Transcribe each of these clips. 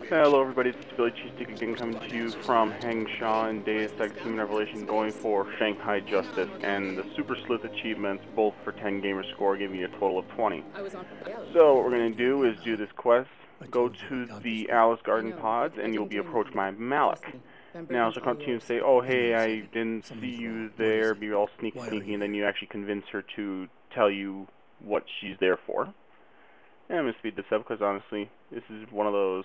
Hello everybody, it's Billy Cheesesteak again coming to you from Hengsha and Deus Ex Human Revelation, going for Shanghai Justice and the Super Sleuth achievements, both for 10 gamer score, giving you a total of 20. So what we're going to do is do this quest, go to the Alice Garden Pods, and you'll be approached by Malik. Now she'll come to you and say, oh hey, I didn't see you there, be all sneaky, and then you actually convince her to tell you what she's there for. And I'm going to speed this up because honestly, this is one of those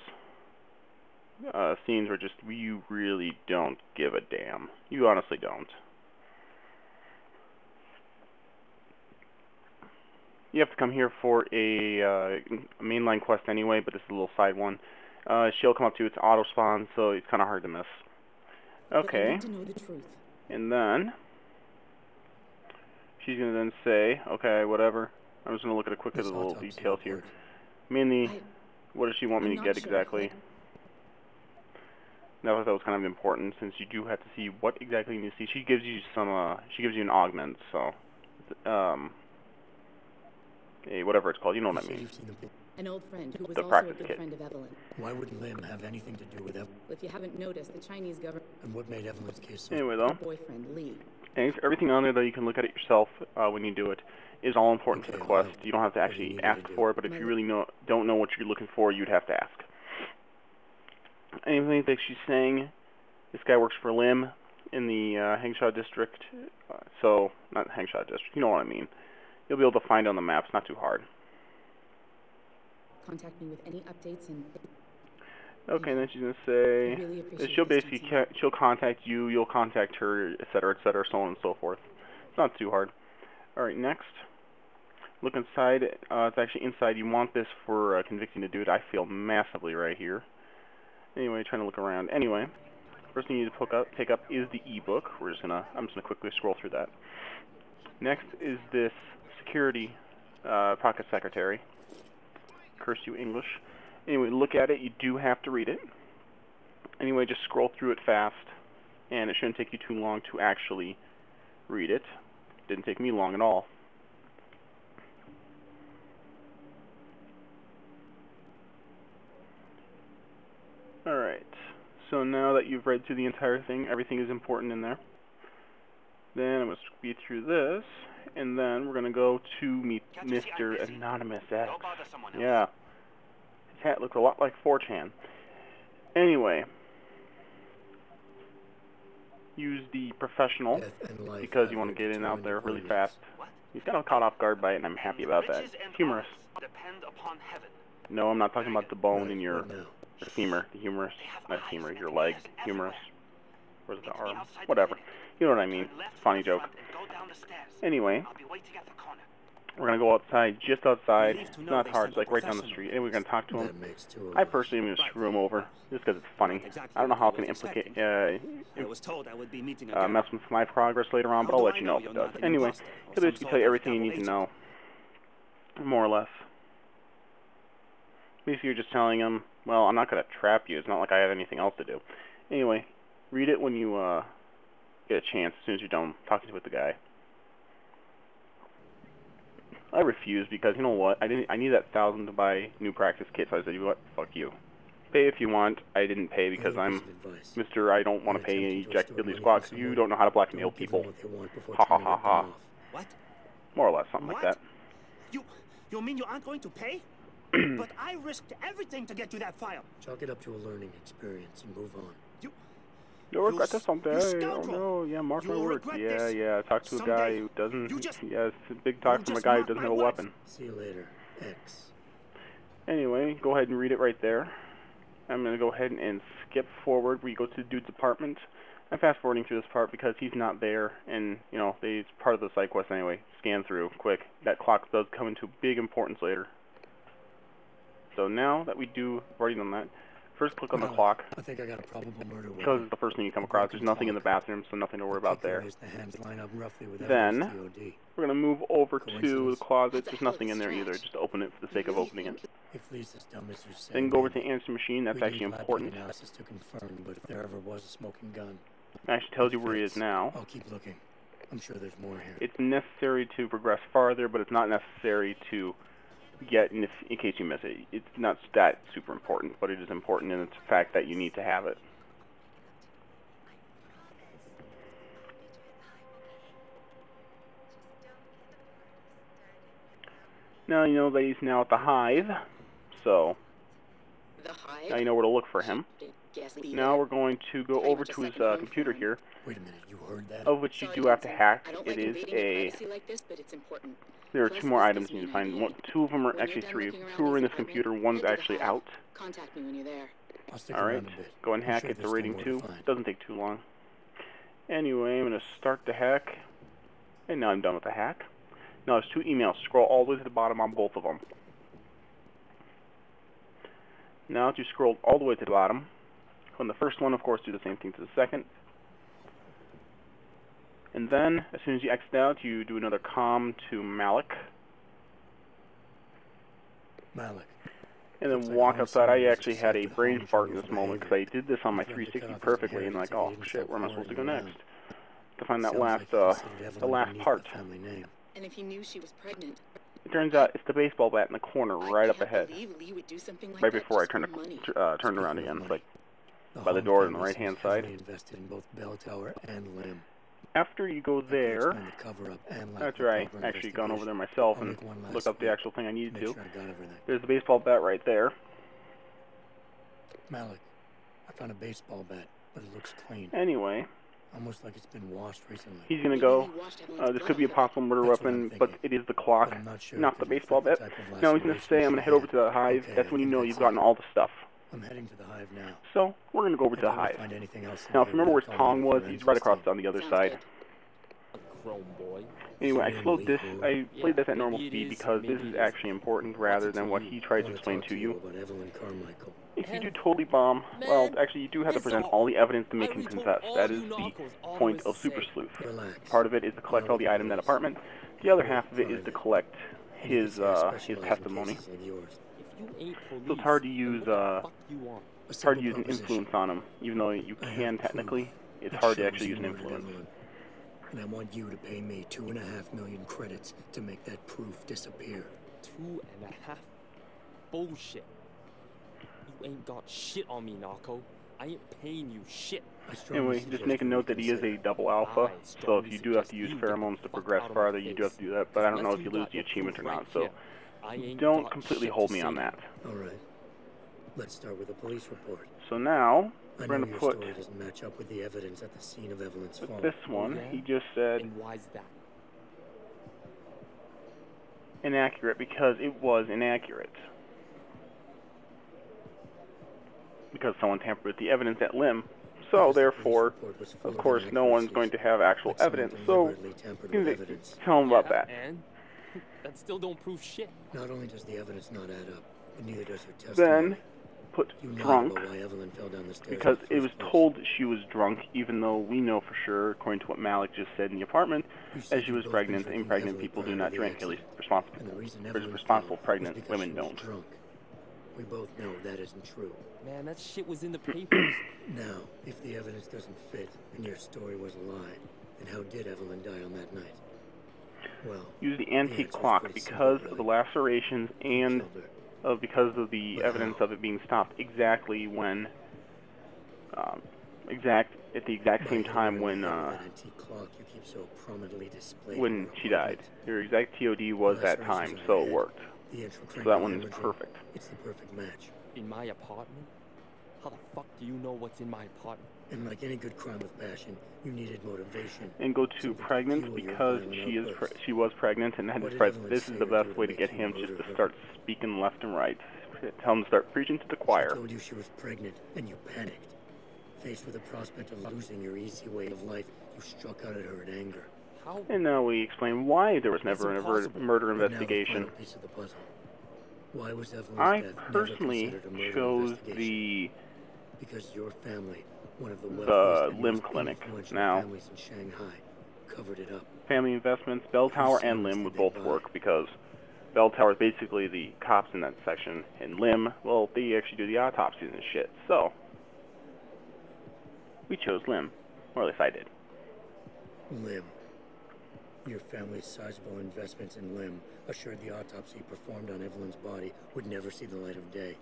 scenes where just you really don't give a damn. You honestly don't. You have to come here for a mainline quest anyway, but this is a little side one. She'll come up to you, it's auto spawn, so it's kind of hard to miss. Okay. And then she's going to then say, okay, whatever. I'm just going to look at a quick at the little details here. Mainly, what does she want me to get exactly? That was kind of important, since you do have to see what exactly you need to see. She gives you some, she gives you an augment, so, whatever it's called, you know what I mean. An old friend who was the also a good kit. friend of Evelyn. Why would Lim have anything to do with Evelyn? If you haven't noticed, the Chinese government... And what made Evelyn's case so... Anyway, though, her boyfriend, Lee. everything on there, though, you can look at it yourself when you do it, is all important to the quest. You don't have to actually ask for it, but if you really don't know what you're looking for, you'd have to ask. Anything that she's saying, this guy works for Lim in the Hengsha district, so, not Hengsha district, you know what I mean. You'll be able to find it on the map, it's not too hard. Contact me with any updates and... Okay, and then she's going to say, really she'll basically, she'll contact you, you'll contact her, etc., so on and so forth. It's not too hard. Alright, next. Look inside, it's actually inside, you want this for convicting the dude. I feel massively right here. Anyway, trying to look around. Anyway, first thing you need to pick up is the ebook. I'm just gonna quickly scroll through that. Next is this security pocket secretary. Curse you, English. Anyway, look at it. You do have to read it. Anyway, just scroll through it fast, and it shouldn't take you too long to actually read it. Didn't take me long at all. Alright, so now that you've read through the entire thing, everything is important in there. Then I'm going to speed through this, and then we're going to go to meet Mr. Anonymous X. Yeah, his hat looks a lot like 4chan. Anyway, use the professional, because you want to get in out there really fast. He's kind of caught off guard by it, and I'm happy about that. Humorous. No, I'm not talking about the bone in your... The femur, the humerus, not femur, your leg, humerus. Where's the arm? Whatever. You know what I mean. Funny joke. Anyway, we're going to go outside, just outside. It's not hard, it's like right down the street. And we're going to talk to him. I personally am going to screw him over, just because it's funny. I don't know how it's going to implicate, mess with my progress later on, but I'll let you know if it does. Anyway, he'll basically tell you everything you need to know. More or less. Basically, you're just telling him, well, I'm not going to trap you. It's not like I have anything else to do. Anyway, read it when you get a chance, as soon as you're done talking with the guy. I refused because, you know what, I need that 1,000 to buy new practice kits. So I said, you know what, fuck you. Pay if you want. I didn't pay because I'm Mr. I don't want to pay any Jack Diddley Squad because you don't know how to blackmail people. Ha ha ha ha. What? More or less, something like that. You mean you aren't going to pay? But I risked everything to get you that file. Chalk it up to a learning experience and move on. You'll regret this someday. Oh no, yeah, mark my words. Yeah, talk to a guy who doesn't, yeah, it's a big talk from a guy who doesn't have a weapon. See you later, X. Anyway, go ahead and read it right there. I'm going to go ahead and skip forward where you go to the dude's apartment. I'm fast forwarding through this part because he's not there, and, you know, it's part of the side quest anyway. Scan through, quick. That clock does come into big importance later. So now that we've already done that, first click on the clock, I think I got a probable murder because it's the first thing you come across. There's nothing in the bathroom, so nothing to worry about there. Then, we're going to move over to the closet. There's nothing in there either, just open it for the sake of opening it. Then go over to the answer machine. That's actually important. It actually tells you where he is now. I'll keep looking. I'm sure there's more here. It's necessary to progress farther, but it's not necessary to get in case you miss it. It's not that super important, but it is important in the fact that you need to have it. Now you know that he's now at the Hive, so now you know where to look for him. Now we're going to go over to his computer here, Wait a minute, you heard that? of which you do have to hack. It is a... There are 2 more items you need to find. Two of them are actually 3. 2 are in this computer. One's actually out. Contact me when you're there. Alright, go and hack. It's a rating 2. Doesn't take too long. Anyway, I'm going to start the hack. And now I'm done with the hack. Now there's 2 emails. Scroll all the way to the bottom on both of them. Now that you scrolled all the way to the bottom, on the first one, of course, do the same thing to the second. And then, as soon as you exit out, you do another comm to Malik. And then walk outside. I actually had a brain fart in this moment because I did this on my 360 perfectly, and like, oh shit, where am I supposed to go next? To find that last, the last part. And if he knew she was pregnant, it turns out it's the baseball bat in the corner right up ahead. Right before I turned around again, it's like by the door on the right-hand side. After you go there, after I actually gone over there myself and looked up the actual thing I needed to, there's the baseball bat right there. Malik, I found a baseball bat, but it looks clean. Anyway, almost like it's been washed recently. He's gonna go. This could be a possible murder weapon, but it is the clock, not the baseball bat. Now he's gonna say, I'm gonna head over to the Hive. That's when you know you've gotten all the stuff. I'm heading to the Hive now. So we're gonna go over to the Hive. Now, if you remember where Tong was, he's right across on the other side. Anyway, I slowed this. I played this at normal speed because this is actually important rather than what he tries to explain to you. If you do totally bomb, well, actually you do have to present all the evidence to make him confess. That is the point of Super Sleuth. Part of it is to collect all the items in that apartment. The other half of it is to collect his testimony. So it's hard to use an influence on him, even though you can technically. It's hard to actually use an influence. And I want you to pay me 2.5 million credits to make that proof disappear. 2.5? Bullshit. You ain't got shit on me, Narco. I ain't paying you shit. Anyway, just make a note that he is a double alpha, so if you do have to use pheromones to progress farther, you do have to do that, but I don't know if you lose the achievement or not, so don't completely hold me on that. Alright. Let's start with a police report. So now, we're going to put doesn't match up with the evidence at the scene of Evelyn's fall. This one, he just said and why's that? Inaccurate because it was inaccurate. Because someone tampered with the evidence at Lim. So therefore, of course, no one's going to have actual evidence, so tell them about that. And that still don't prove shit. Not only does the evidence not add up, but neither does her testimony. Then put drunk, because it was told she was drunk, even though we know for sure, according to what Malik just said in the apartment, as she was pregnant. Impregnant people do not drink, at least responsible pregnant women don't. We both know that isn't true. Man, that shit was in the papers. Now, if the evidence doesn't fit and your story was a lie, then how did Evelyn die on that night? Well, use the antique clock because of the lacerations and because of the evidence of it being stopped exactly when at the exact same time when she died. Your exact TOD was that time, so it worked. So that one is perfect. It's the perfect match. In my apartment? How the fuck do you know what's in my apartment? And like any good crime of passion, you needed motivation. And go to pregnant because she was pregnant, and this is the best way to get him just to start speaking left and right. Tell him to start preaching to the choir. She told you she was pregnant, and you panicked. Faced with the prospect of losing your easy way of life, you struck out at her in anger. How? And now we explain why there was never a murder investigation. Why was Evelyn's I death personally chose because your family, one of the Lim clinic. Now, families in Shanghai, covered it up. Family investments, Bell Tower and Lim would both work because Bell Tower is basically the cops in that section, and Lim, well, they actually do the autopsies and shit. So we chose Lim, or at least I did. Lim. Your family's sizable investments in Lim assured the autopsy performed on Evelyn's body would never see the light of day,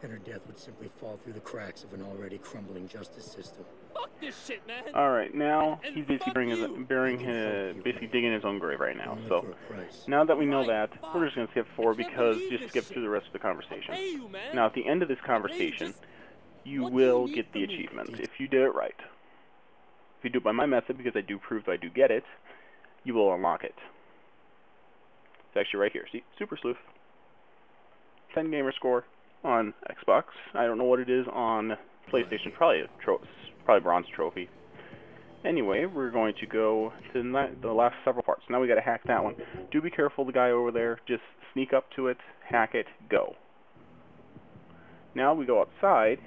and her death would simply fall through the cracks of an already crumbling justice system. Fuck this shit, man. Alright, now And he's basically basically digging his own grave right now. Only So for a price. now that we know Right, that, we're just gonna skip forward I can't because believe just this skip shit. through the rest of the conversation. I'll pay you, man. Now at the end of this I'll pay you, conversation, just- you what do you will need get the from me? achievement if you did it right. If you do it by my method, because I do prove that I do get it, you will unlock it. It's actually right here. See, Super Sleuth. 10 gamer score on Xbox. I don't know what it is on PlayStation. Probably probably bronze trophy. Anyway, we're going to go to the last several parts. Now we got to hack that one. Do be careful, the guy over there. Just sneak up to it, hack it, go. Now we go outside,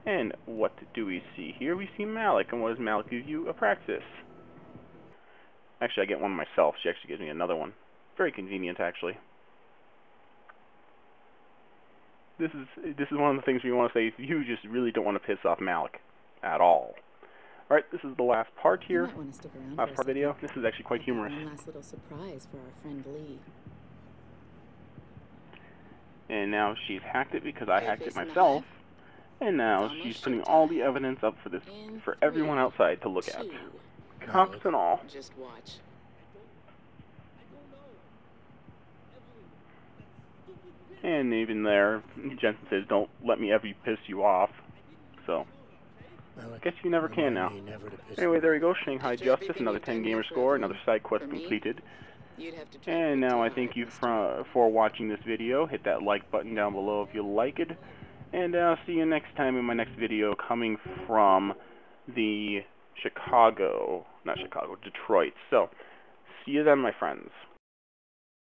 and what do we see here? We see Malik, and what does Malik give you? A practice. Actually, I get one myself. She actually gives me another one. Very convenient, actually. This is one of the things we want to say if you just really don't want to piss off Malik at all. Alright, this is the last part here. You might want to stick around Last for a part video. second. This is actually quite I've got humorous. One last little surprise for our friend Lee. And now she's hacked it because I Okay, hacked it facing the myself. hive. And now It's she's almost putting showtime. all the evidence up for In for everyone 3, outside to look at. 2. Cops and all. Just watch. And even there, Jensen says, "Don't let me ever piss you off." So, Malik, guess you never can now. remind me never to piss Anyway, you there we off. go. Shanghai After Justice, everything another you've done 10 gamer here for score, everyone, another side quest for me, completed. You'd have to try And now I pretty thank you hard, for watching this video. Hit that like button down below if you like it. And I'll see you next time in my next video coming from the Detroit. So, see you then, my friends.